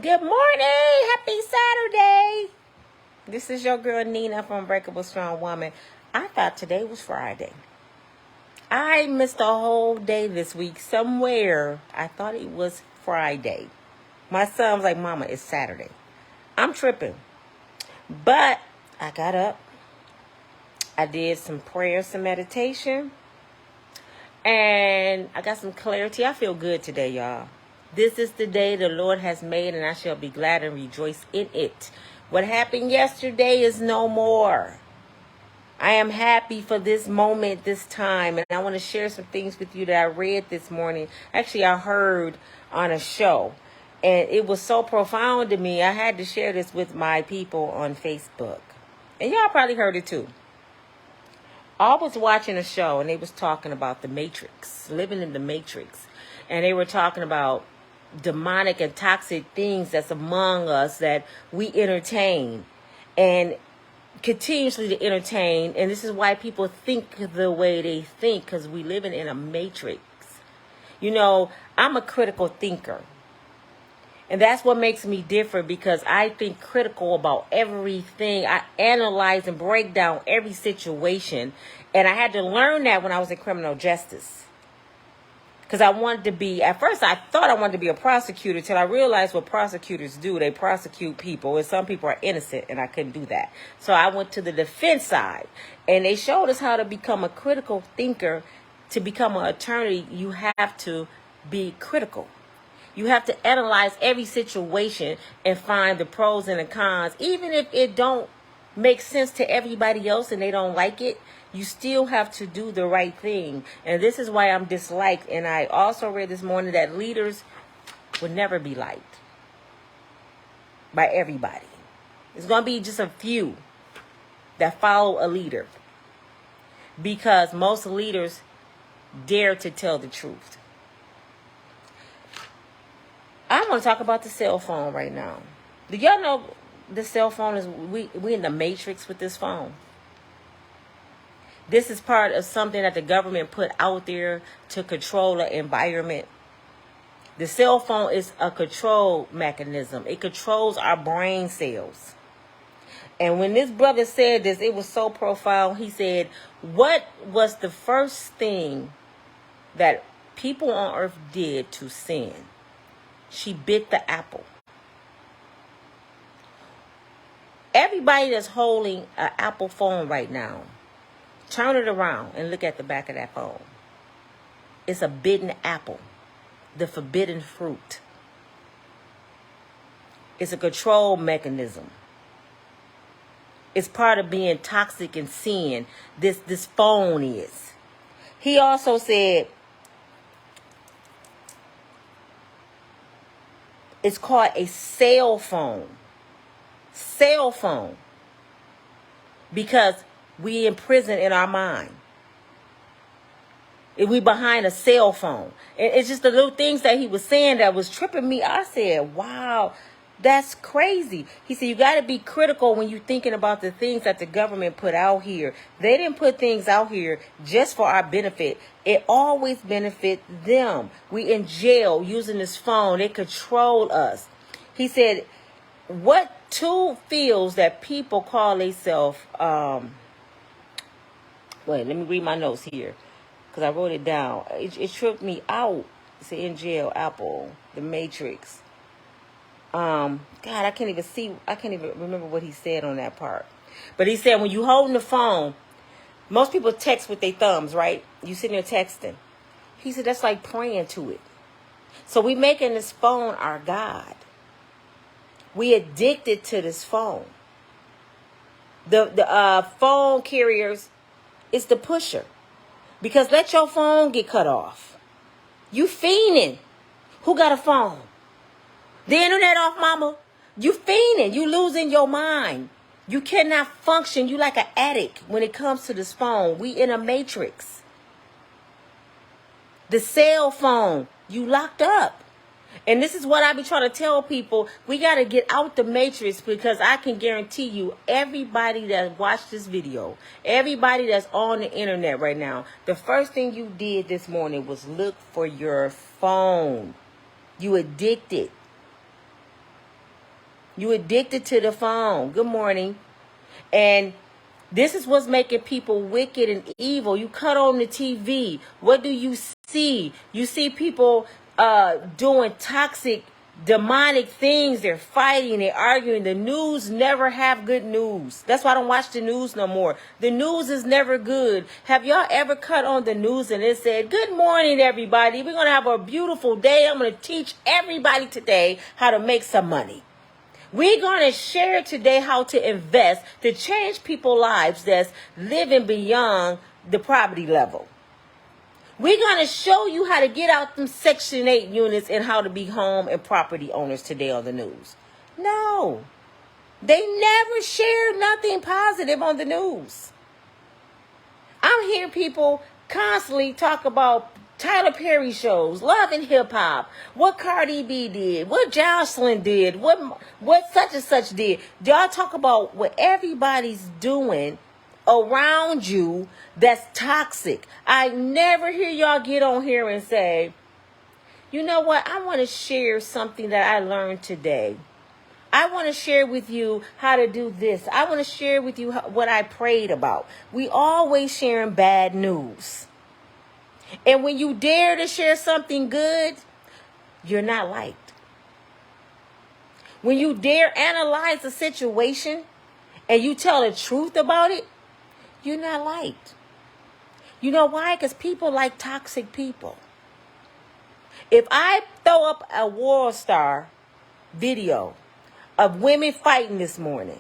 Good morning. Happy Saturday. This is your girl Nina from Unbreakable Strong Woman. I thought today was Friday. I missed a whole day this week somewhere. I thought it was Friday. My son was like, Mama, it's Saturday. I'm tripping. But I got up. I did some prayer, some meditation. And I got some clarity. I feel good today, y'all. This is the day the Lord has made, and I shall be glad and rejoice in it. What happened yesterday is no more. I am happy for this moment, this time, and I want to share some things with you that I read this morning. Actually, I heard on a show, and it was so profound to me. I had to share this with my people on Facebook, and y'all probably heard it too. I was watching a show, and they was talking about the Matrix, living in the Matrix, and they were talking about demonic and toxic things that's among us that we entertain and continuously to entertain. And this is why people think the way they think, because we living in a matrix. You know, I'm a critical thinker, and that's what makes me different, because I think critical about everything. I analyze and break down every situation, and I had to learn that when I was in criminal justice. Because I wanted to be, at first I thought I wanted to be a prosecutor till I realized what prosecutors do. They prosecute people, and some people are innocent, and I couldn't do that. So I went to the defense side, and they showed us how to become a critical thinker. To become an attorney, you have to be critical. You have to analyze every situation and find the pros and the cons. Even if it don't make sense to everybody else and they don't like it, you still have to do the right thing. And this is why I'm disliked. And I also read this morning that leaders will never be liked by everybody. It's going to be just a few that follow a leader, because most leaders dare to tell the truth. I want to talk about the cell phone right now. Do y'all know the cell phone is, we in the matrix with this phone? This is part of something that the government put out there to control the environment. The cell phone is a control mechanism. It controls our brain cells. And when this brother said this, it was so profound. He said, what was the first thing that people on earth did to sin? She bit the apple. Everybody that's holding an Apple phone right now, turn it around and look at the back of that phone. It's a bitten apple, the forbidden fruit. It's a control mechanism. It's part of being toxic and sin. This phone is. He also said it's called a cell phone. Cell phone. Because we in prison in our mind. We behind a cell phone. And it's just the little things that he was saying that was tripping me. I said, wow, that's crazy. He said, you got to be critical when you're thinking about the things that the government put out here. They didn't put things out here just for our benefit. It always benefit them. We in jail using this phone. They control us. He said, what two fields that people call themselves, wait, let me read my notes here, because I wrote it down. It tripped me out. It's in jail, Apple, the Matrix. God, I can't even remember what he said on that part. But he said when you holding the phone, most people text with their thumbs, right? You sitting there texting. He said that's like praying to it. So we making this phone our God. We addicted to this phone. The phone carriers, it's the pusher. Because let your phone get cut off. You fiending. Who got a phone? The internet off, mama. You fiending. You losing your mind. You cannot function. You like an addict when it comes to this phone. We in a matrix. The cell phone, you locked up. And this is what I be trying to tell people. We got to get out the matrix, because I can guarantee you, everybody that watched this video, everybody that's on the internet right now, the first thing you did this morning was look for your phone. You addicted. You addicted to the phone. Good morning. And this is what's making people wicked and evil. You cut on the TV. What do you see? You see people doing toxic, demonic things. They're fighting, they're arguing. The news never have good news. That's why I don't watch the news no more. The news is never good. Have y'all ever cut on the news and it said, good morning, everybody. We're going to have a beautiful day. I'm going to teach everybody today how to make some money. We're going to share today how to invest to change people's lives that's living beyond the poverty level. We're going to show you how to get out them Section 8 units and how to be home and property owners today on the news. No, they never share nothing positive on the news. I'm hearing people constantly talk about Tyler Perry shows, Love and Hip Hop, what Cardi B did, what Jocelyn did, what such and such did. Y'all talk about what everybody's doing around you that's toxic. I never hear y'all get on here and say, you know what, I want to share something that I learned today. I want to share with you how to do this. I want to share with you what I prayed about. We always sharing bad news. And when you dare to share something good, you're not liked. When you dare analyze a situation and you tell the truth about it, you're not liked. You know why? Because people like toxic people. If I throw up a World Star video of women fighting this morning,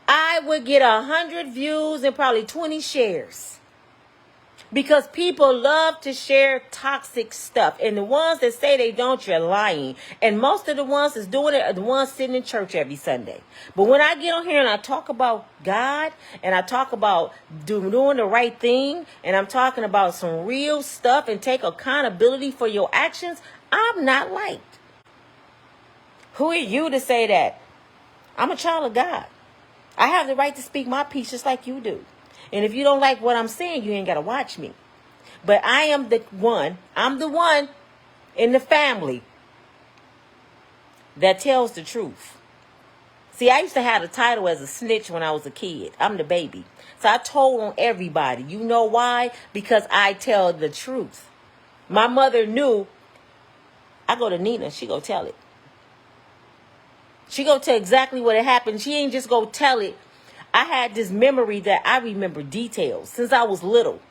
I would get 100 views and probably 20 shares. Because people love to share toxic stuff. And the ones that say they don't, you're lying. And most of the ones that's doing it are the ones sitting in church every Sunday. But when I get on here and I talk about God, and I talk about doing the right thing, and I'm talking about some real stuff and take accountability for your actions, I'm not liked. Who are you to say that? I'm a child of God. I have the right to speak my piece just like you do. And if you don't like what I'm saying, you ain't got to watch me. But I'm the one in the family that tells the truth. See, I used to have a title as a snitch when I was a kid. I'm the baby. So I told on everybody. You know why? Because I tell the truth. My mother knew. I go to Nina, she go tell it. She go tell exactly what had happened. She ain't just go tell it. I had this memory that I remember details since I was little.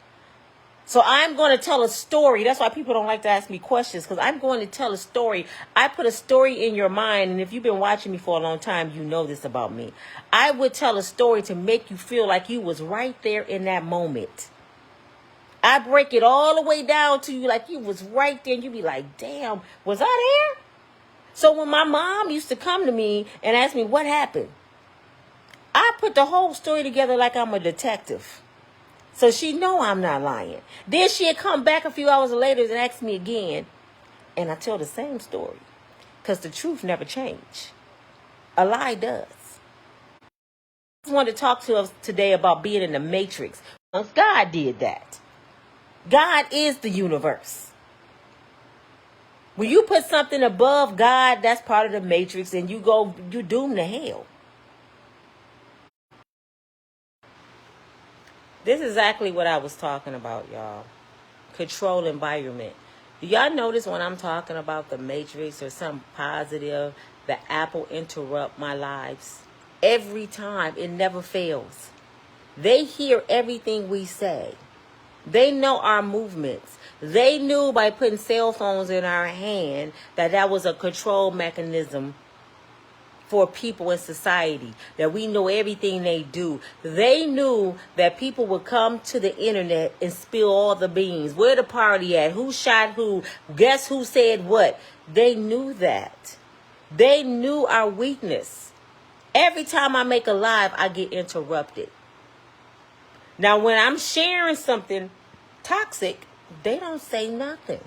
So I'm going to tell a story. That's why people don't like to ask me questions, because I'm going to tell a story. I put a story in your mind. And if you've been watching me for a long time, you know this about me. I would tell a story to make you feel like you was right there in that moment. I break it all the way down to you like you was right there. And you be like, damn, was I there? So when my mom used to come to me and ask me what happened, I put the whole story together like I'm a detective. So she know I'm not lying. Then she'd come back a few hours later and ask me again. And I tell the same story. Because the truth never change. A lie does. I just wanted to talk to us today about being in the matrix. God did that. God is the universe. When you put something above God, that's part of the matrix, and you're doomed to hell. This is exactly what I was talking about, y'all. Control environment. Do y'all notice when I'm talking about the matrix or something positive, the Apple interrupt my lives? Every time, it never fails. They hear everything we say. They know our movements. They knew by putting cell phones in our hand that was a control mechanism for people in society, that we know everything they do. They knew that people would come to the internet and spill all the beans. Where the party at? Who shot who? Guess who said what? They knew that. They knew our weakness. Every time I make a live, I get interrupted. Now, when I'm sharing something toxic, they don't say nothing.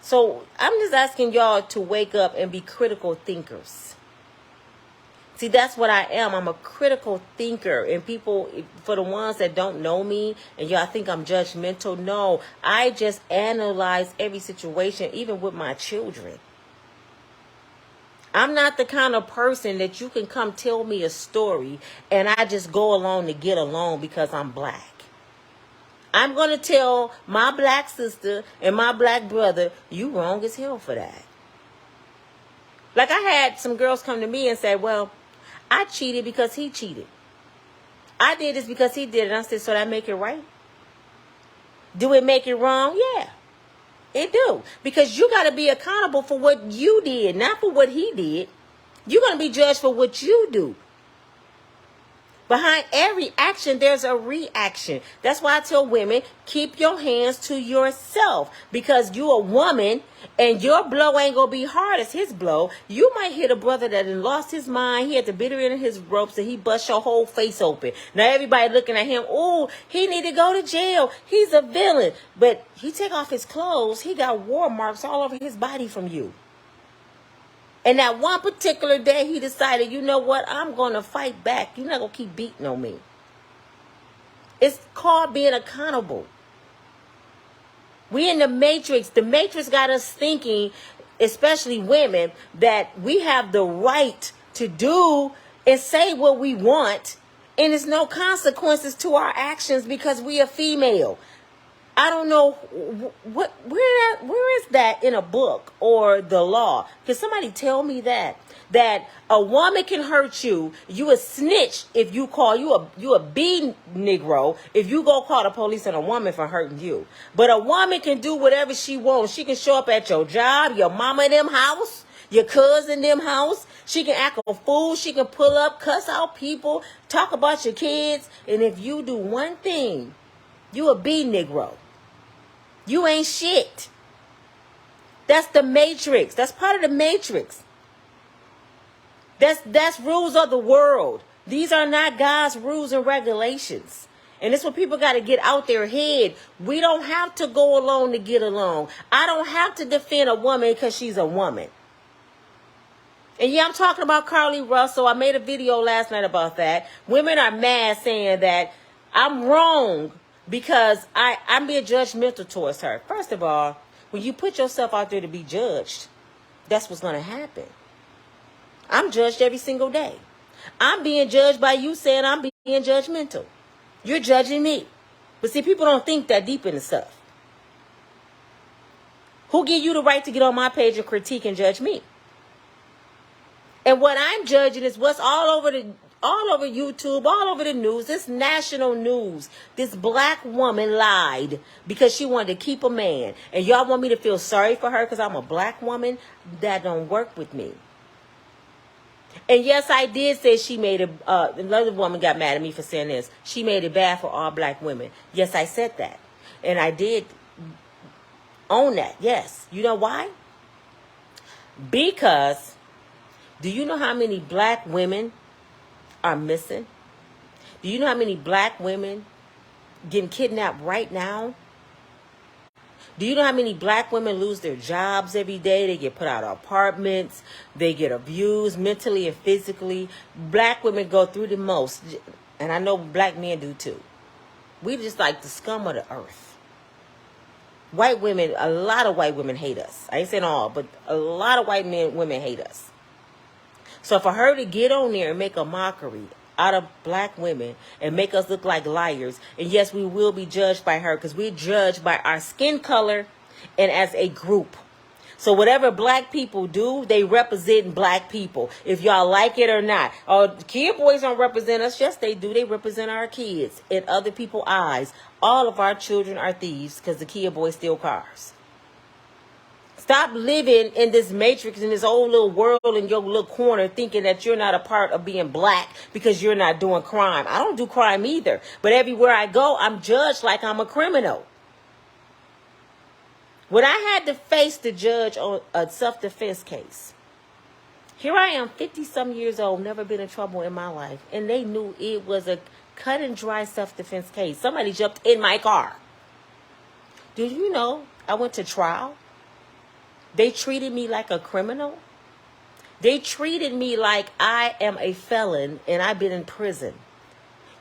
So I'm just asking y'all to wake up and be critical thinkers. See, that's what I am. I'm a critical thinker. And people, for the ones that don't know me and y'all think I'm judgmental, no. I just analyze every situation, even with my children. I'm not the kind of person that you can come tell me a story and I just go along to get along because I'm black. I'm going to tell my black sister and my black brother, you wrong as hell for that. Like I had some girls come to me and say, well, I cheated because he cheated. I did this because he did it. And I said, so that make it right? Do it make it wrong? Yeah, it do. Because you got to be accountable for what you did, not for what he did. You're going to be judged for what you do. Behind every action, there's a reaction. That's why I tell women, keep your hands to yourself. Because you a woman and your blow ain't going to be hard as his blow. You might hit a brother that had lost his mind. He had the bitter end of his ropes and he bust your whole face open. Now everybody looking at him, oh, he need to go to jail. He's a villain. But he take off his clothes. He got war marks all over his body from you. And that one particular day, he decided, you know what? I'm going to fight back. You're not going to keep beating on me. It's called being accountable. We in the matrix. The matrix got us thinking, especially women, that we have the right to do and say what we want. And there's no consequences to our actions because we are female. I don't know where is that in a book or the law? Can somebody tell me that a woman can hurt you? You a snitch if you call you a B Negro if you go call the police on a woman for hurting you. But a woman can do whatever she wants. She can show up at your job, your mama them house, your cousin them house. She can act a fool. She can pull up, cuss out people, talk about your kids. And if you do one thing, you a B Negro. You ain't shit. That's the matrix. That's part of the matrix. That's rules of the world. These are not God's rules and regulations. And it's what people got to get out their head. We don't have to go along to get along. I don't have to defend a woman because she's a woman. And yeah, I'm talking about Carly Russell. I made a video last night about that. Women are mad saying that I'm wrong because I'm being judgmental towards her. First of all, when you put yourself out there to be judged, that's what's going to happen. I'm judged every single day. I'm being judged by you saying I'm being judgmental. You're judging me. But see, people don't think that deep into stuff. Who give you the right to get on my page and critique and judge me? And what I'm judging is what's all over YouTube, all over the news. It's national news. This black woman lied because she wanted to keep a man. And y'all want me to feel sorry for her because I'm a black woman? That don't work with me. And yes, I did say she made another woman got mad at me for saying this. She made it bad for all black women. Yes, I said that. And I did own that. Yes. You know why? Because do you know how many black women are missing? Do you know how many black women getting kidnapped right now? Do you know how many black women lose their jobs every day? They get put out of apartments. They get abused mentally and physically. Black women go through the most. And I know black men do too. We just like the scum of the earth. White women, a lot of white women hate us. I ain't saying all, but a lot of women hate us. So for her to get on there and make a mockery out of black women and make us look like liars, and yes, we will be judged by her because we're judged by our skin color and as a group. So whatever black people do, they represent black people, if y'all like it or not. Oh, kid boys don't represent us. Yes, they do. They represent our kids in other people's eyes. All of our children are thieves because the kid boys steal cars. Stop living in this matrix, in this old little world in your little corner, thinking that you're not a part of being black because you're not doing crime. I don't do crime either. But everywhere I go, I'm judged like I'm a criminal. When I had to face the judge on a self-defense case, here I am, 50-some years old, never been in trouble in my life. And they knew it was a cut and dry self-defense case. Somebody jumped in my car. Do you know I went to trial? They treated me like a criminal. They treated me like I am a felon and I've been in prison.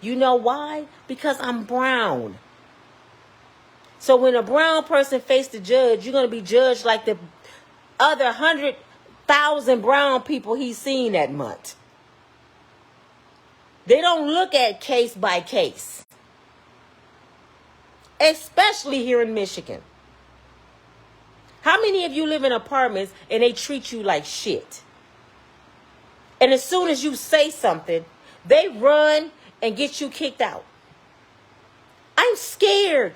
You know why? Because I'm brown. So when a brown person faces the judge, you're going to be judged like the other 100 1,000 brown people he's seen that month. They don't look at case by case, especially here in Michigan. How many of you live in apartments and they treat you like shit? And as soon as you say something, they run and get you kicked out. I'm scared.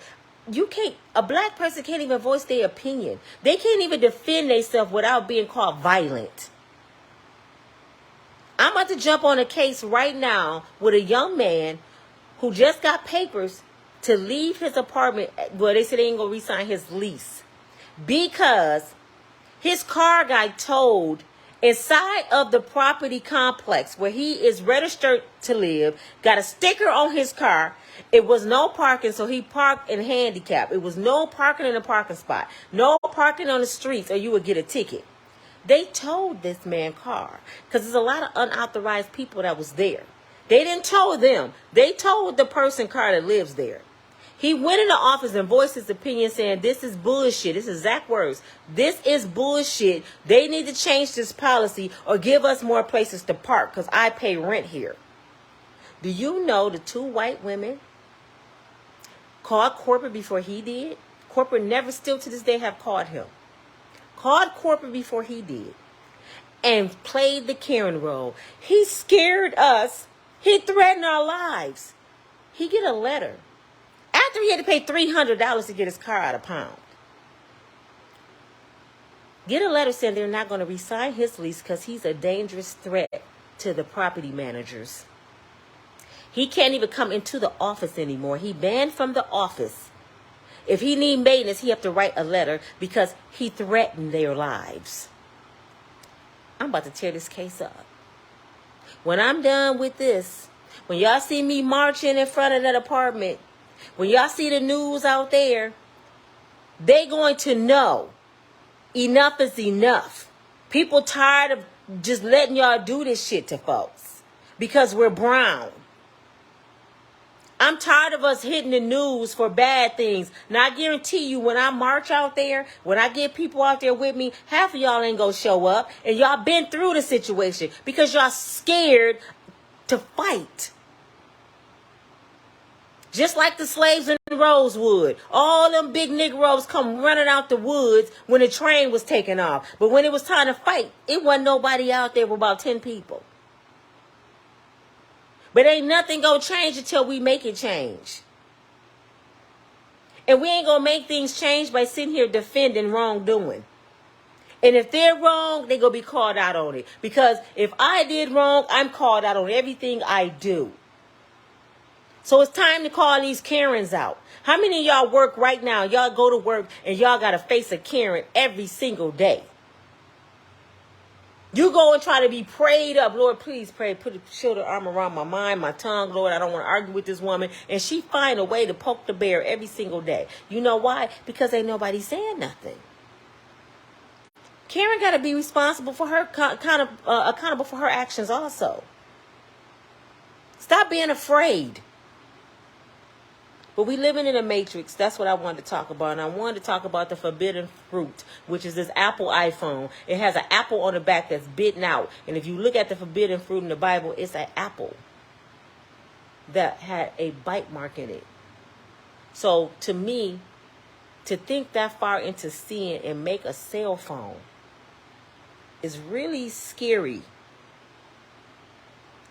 A black person can't even voice their opinion. They can't even defend themselves without being called violent. I'm about to jump on a case right now with a young man who just got papers to leave his apartment. Well, they said they ain't gonna re-sign his lease because his car got towed inside of the property complex where he is registered to live. Got a sticker on his car. It was no parking, so he parked in handicap. It was no parking in a parking spot. No parking on the streets or you would get a ticket. They towed this man's car because there's a lot of unauthorized people that was there. They didn't tow them. They towed the person car that lives there. He went in the office and voiced his opinion saying, this is bullshit. This is exact words. This is bullshit. They need to change this policy or give us more places to park because I pay rent here. Do you know the 2 white women called corporate before he did? Corporate never still to this day have called him. Called corporate before he did. And played the Karen role. He scared us. He threatened our lives. He get a letter. After he had to pay $300 to get his car out of pound. Get a letter saying they're not going to re-sign his lease because he's a dangerous threat to the property managers. He can't even come into the office anymore. He banned from the office. If he need maintenance, he have to write a letter because he threatened their lives. I'm about to tear this case up. When I'm done with this, when y'all see me marching in front of that apartment, when y'all see the news out there, they going to know enough is enough. People tired of just letting y'all do this shit to folks because we're brown. I'm tired of us hitting the news for bad things. Now, I guarantee you, when I march out there, when I get people out there with me, half of y'all ain't gonna show up. And y'all been through the situation because y'all scared to fight. Just like the slaves in Rosewood. All them big Negroes come running out the woods when the train was taking off. But when it was time to fight, it wasn't nobody out there but about 10 people. But ain't nothing gonna change until we make it change. And we ain't gonna make things change by sitting here defending wrongdoing. And if they're wrong, they gonna be called out on it. Because if I did wrong, I'm called out on everything I do. So it's time to call these Karens out. How many of y'all work right now? Y'all go to work and y'all gotta face a Karen every single day. You go and try to be prayed up. Lord, please pray. Put a shield of armor around my mind, my tongue. Lord, I don't want to argue with this woman. And she find a way to poke the bear every single day. You know why? Because ain't nobody saying nothing. Karen got to be responsible for her, accountable for her actions also. Stop being afraid. But we living in a matrix. That's what I wanted to talk about. And I wanted to talk about the forbidden fruit, which is this Apple iPhone. It has an apple on the back that's bitten out. And if you look at the forbidden fruit in the Bible, it's an apple that had a bite mark in it. So to me, to think that far into sin and make a cell phone is really scary.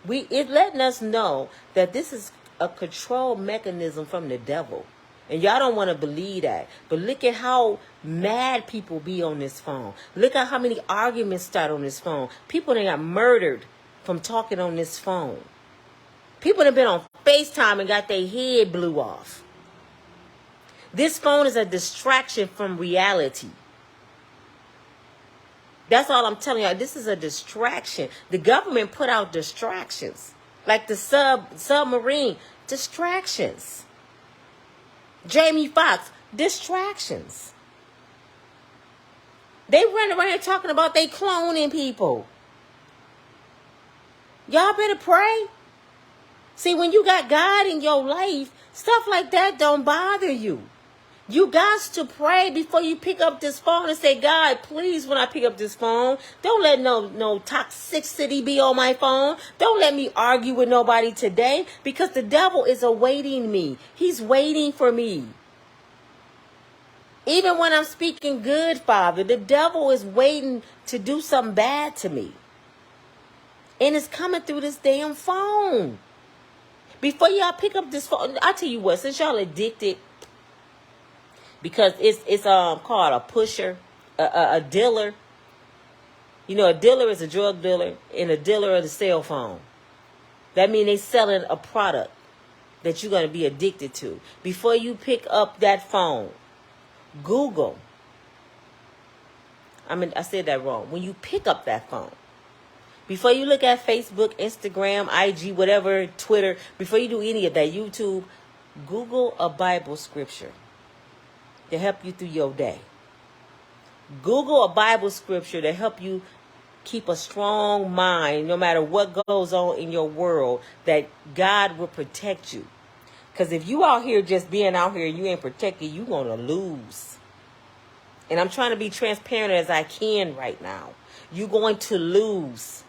It's letting us know that this is a control mechanism from the devil. And y'all don't want to believe that. But look at how mad people be on this phone. Look at how many arguments start on this phone. People that got murdered from talking on this phone. People that have been on FaceTime and got their head blew off. This phone is a distraction from reality. That's all I'm telling y'all. This is a distraction. The government put out distractions. Like the submarine. Distractions. Jamie Foxx. Distractions. They run around here talking about they cloning people. Y'all better pray. See, when you got God in your life, stuff like that don't bother you. You got to pray before you pick up this phone and say, God, please, when I pick up this phone, don't let no toxicity be on my phone. Don't let me argue with nobody today, because the devil is awaiting me. He's waiting for me. Even when I'm speaking good, Father, the devil is waiting to do something bad to me. And it's coming through this damn phone. Before y'all pick up this phone, I tell you what, since y'all addicted, because it's called a pusher, a dealer. You know, a dealer is a drug dealer, and a dealer of the cell phone. That means they selling a product that you're going to be addicted to. Before you pick up that phone, Google. I said that wrong. When you pick up that phone, before you look at Facebook, Instagram, IG, whatever, Twitter, before you do any of that, YouTube, Google a Bible scripture to help you through your day. Google a Bible scripture to help you keep a strong mind no matter what goes on in your world, that God will protect you. Because if you out here just being out here and you ain't protected, you're going to lose. And I'm trying to be transparent as I can right now. You're going to lose.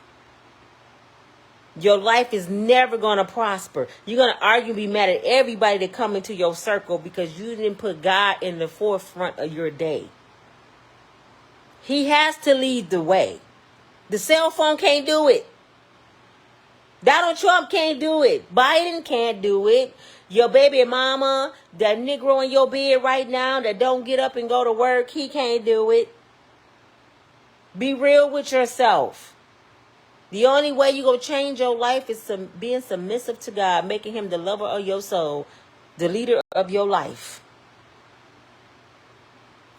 Your life is never going to prosper. You're going to argue and be mad at everybody that come into your circle because you didn't put God in the forefront of your day. He has to lead the way. The cell phone can't do it. Donald Trump can't do it. Biden can't do it. Your baby mama, that Negro in your bed right now that don't get up and go to work, he can't do it. Be real with yourself. The only way you're going to change your life is being submissive to God, making him the lover of your soul, the leader of your life.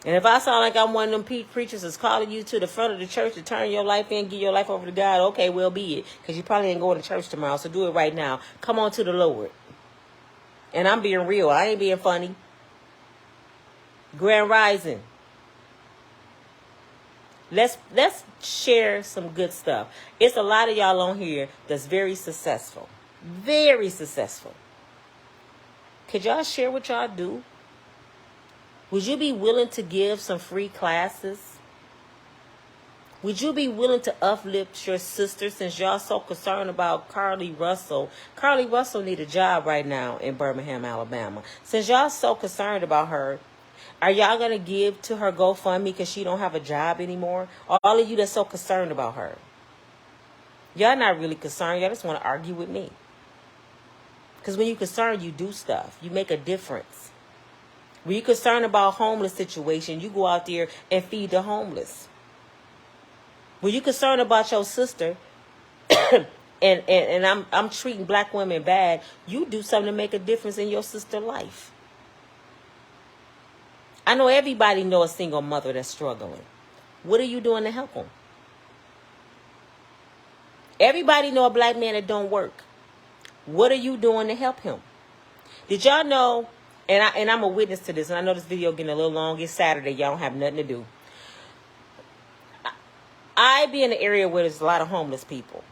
And if I sound like I'm one of them preachers that's calling you to the front of the church to turn your life in, give your life over to God, okay, well be it. Because you probably ain't going to church tomorrow, so do it right now. Come on to the Lord. And I'm being real. I ain't being funny. Grand Rising. Let's share some good stuff. It's a lot of y'all on here that's very successful. Very successful. Could y'all share what y'all do? Would you be willing to give some free classes? Would you be willing to uplift your sister, since y'all so concerned about Carly Russell? Carly Russell need a job right now in Birmingham, Alabama. Since y'all so concerned about her, are y'all going to give to her GoFundMe because she don't have a job anymore? All of you that's so concerned about her. Y'all not really concerned. Y'all just want to argue with me. Because when you're concerned, you do stuff. You make a difference. When you're concerned about homeless situation, you go out there and feed the homeless. When you're concerned about your sister, and I'm treating black women bad, you do something to make a difference in your sister's life. I know everybody know a single mother that's struggling. What are you doing to help them? Everybody know a black man that don't work. What are you doing to help him? Did y'all know, and I'm a witness to this, and I know this video getting a little long. It's Saturday. Y'all don't have nothing to do. I be in an area where there's a lot of homeless people.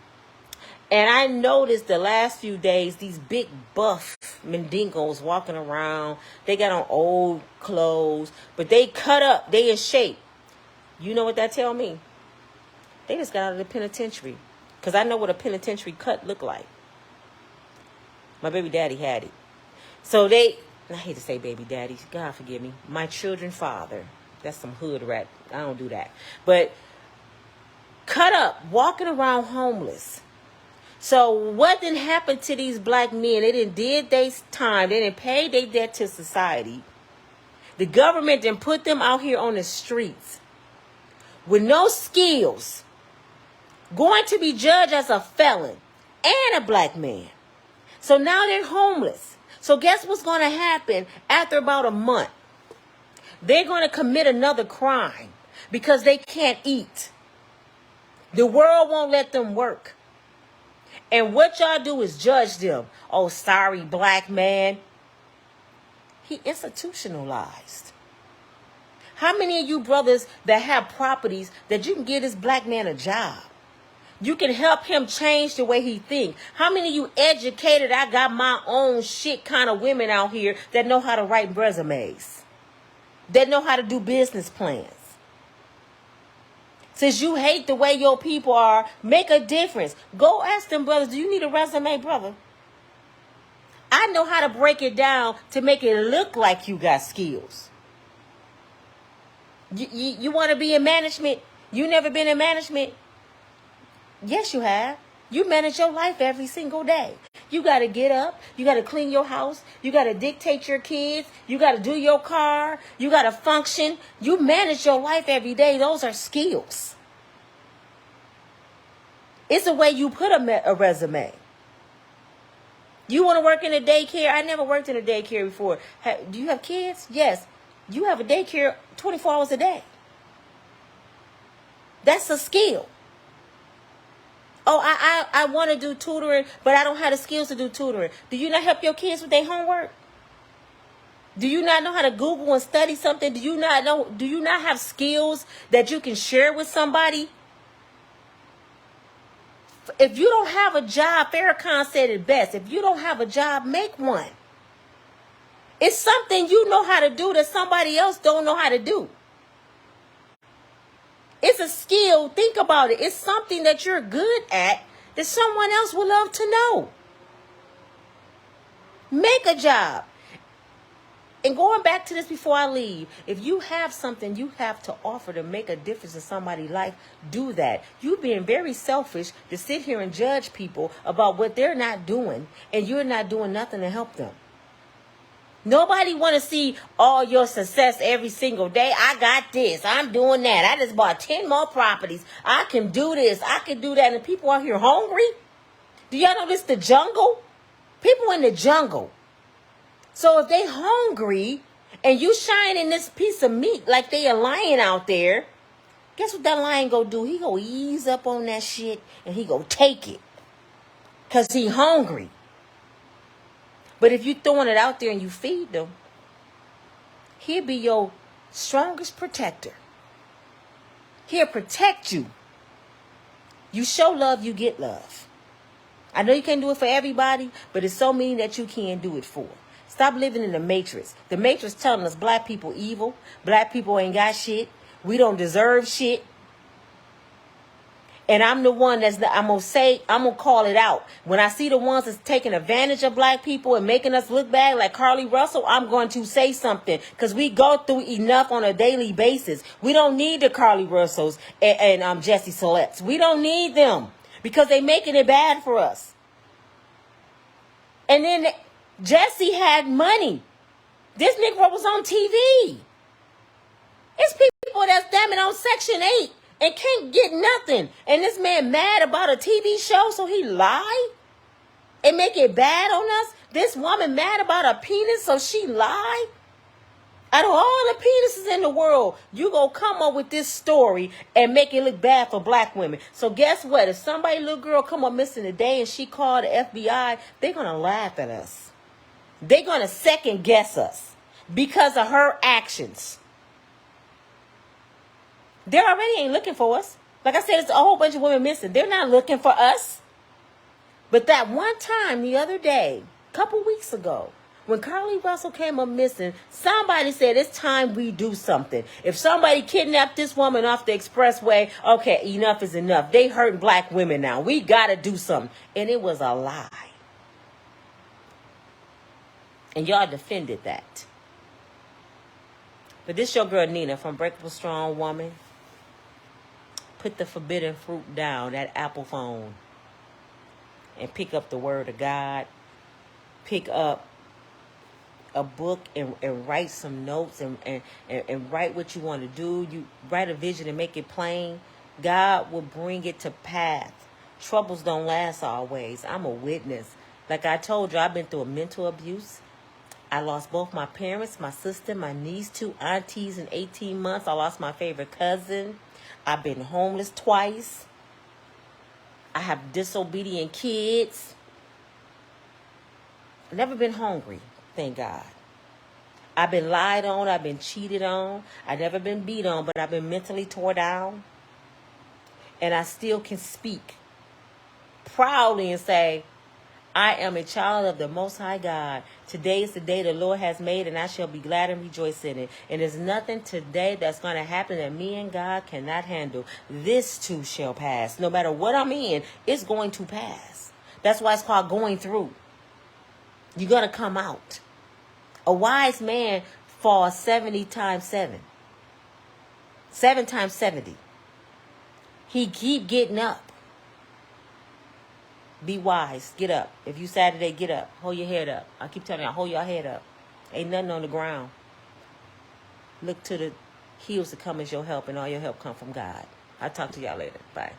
And I noticed the last few days, these big buff mendingos walking around. They got on old clothes, but they cut up. They in shape. You know what that tell me? They just got out of the penitentiary. Because I know what a penitentiary cut look like. My baby daddy had it. So I hate to say baby daddy. God forgive me. My children's father. That's some hood rat. I don't do that. But cut up, walking around homeless. So what didn't happen to these black men? They didn't did their time. They didn't pay their debt to society. The government didn't put them out here on the streets with no skills, going to be judged as a felon and a black man. So now they're homeless. So guess what's going to happen after about a month? They're going to commit another crime because they can't eat. The world won't let them work. And what y'all do is judge them. Oh, sorry, black man. He institutionalized. How many of you brothers that have properties that you can give this black man a job? You can help him change the way he think. How many of you educated, I got my own shit kind of women out here that know how to write resumes? that know how to do business plans. Since you hate the way your people are, make a difference. Go ask them brothers, do you need a resume, brother? I know how to break it down to make it look like you got skills. You want to be in management? You never been in management? Yes, you have. You manage your life every single day. You got to get up. You got to clean your house. You got to dictate your kids. You got to do your car. You got to function. You manage your life every day. Those are skills. It's the way you put a resume. You want to work in a daycare? I never worked in a daycare before. Do you have kids? Yes. You have a daycare 24 hours a day. That's a skill. Oh, I want to do tutoring, but I don't have the skills to do tutoring. Do you not help your kids with their homework? Do you not know how to Google and study something? Do you not have skills that you can share with somebody? If you don't have a job, Farrakhan said it best. If you don't have a job, make one. It's something you know how to do that somebody else don't know how to do. It's a skill. Think about it. It's something that you're good at that someone else would love to know. Make a job. And going back to this before I leave, if you have something you have to offer to make a difference in somebody's life, do that. You're being very selfish to sit here and judge people about what they're not doing, and you're not doing nothing to help them. Nobody want to see all your success every single day. I got this. I'm doing that. I just bought 10 more properties. I can do this. I can do that. And people out here hungry. Do y'all know this the jungle? People in the jungle. So if they hungry and you shining this piece of meat like they a lion out there, guess what that lion go do? He go ease up on that shit and he go take it. Because he hungry. But if you throwing it out there and you feed them, he'll be your strongest protector. He'll protect you. You show love, you get love. I know you can't do it for everybody, but it's so many that you can do it for. Stop living in the matrix. The matrix telling us black people evil. Black people ain't got shit. We don't deserve shit. And I'm the one I'm going to call it out. When I see the ones that's taking advantage of black people and making us look bad like Carly Russell, I'm going to say something. Because we go through enough on a daily basis. We don't need the Carly Russells and Jesse Smollett. We don't need them. Because they making it bad for us. And then Jesse had money. This Negro was on TV. It's people that's damn it on Section 8. And can't get nothing. And this man mad about a TV show, so he lie and make it bad on us. This woman mad about a penis, so she lie. Out of all the penises in the world, you gonna come up with this story and make it look bad for black women. So guess what? If somebody, little girl, come up missing today and she called the FBI, they're gonna laugh at us. They're gonna second guess us because of her actions. They already ain't looking for us. Like I said, it's a whole bunch of women missing. They're not looking for us. But that one time the other day, a couple weeks ago, when Carly Russell came up missing, somebody said it's time we do something. If somebody kidnapped this woman off the expressway, okay, enough is enough. They hurting black women now. We got to do something. And it was a lie. And y'all defended that. But this your girl Nina from Unbreakable Strong Woman. Put the forbidden fruit down, that Apple phone, and pick up the word of God. Pick up a book and write some notes and write what you want to do. You write a vision and make it plain. God will bring it to path. Troubles don't last always. I'm a witness. Like I told you, I've been through a mental abuse. I lost both my parents, my sister, my niece, 2 aunties in 18 months. I lost my favorite cousin. I've been homeless twice. I have disobedient kids. I've never been hungry, thank God. I've been lied on. I've been cheated on. I've never been beat on, but I've been mentally tore down. And I still can speak proudly and say, I am a child of the Most High God, Today is the day the Lord has made, and I shall be glad and rejoice in it. And there's nothing today that's going to happen that me and God cannot handle. This too shall pass. No matter what I'm in, it's going to pass. That's why it's called going through. You're going to come out. A wise man falls 70 times 7. 7 times 70. He keep getting up. Be wise. Get up. If you Saturday, get up. Hold your head up. I keep telling you, hold your head up. Ain't nothing on the ground. Look to the hills to come as your help, and all your help come from God. I'll talk to y'all later. Bye.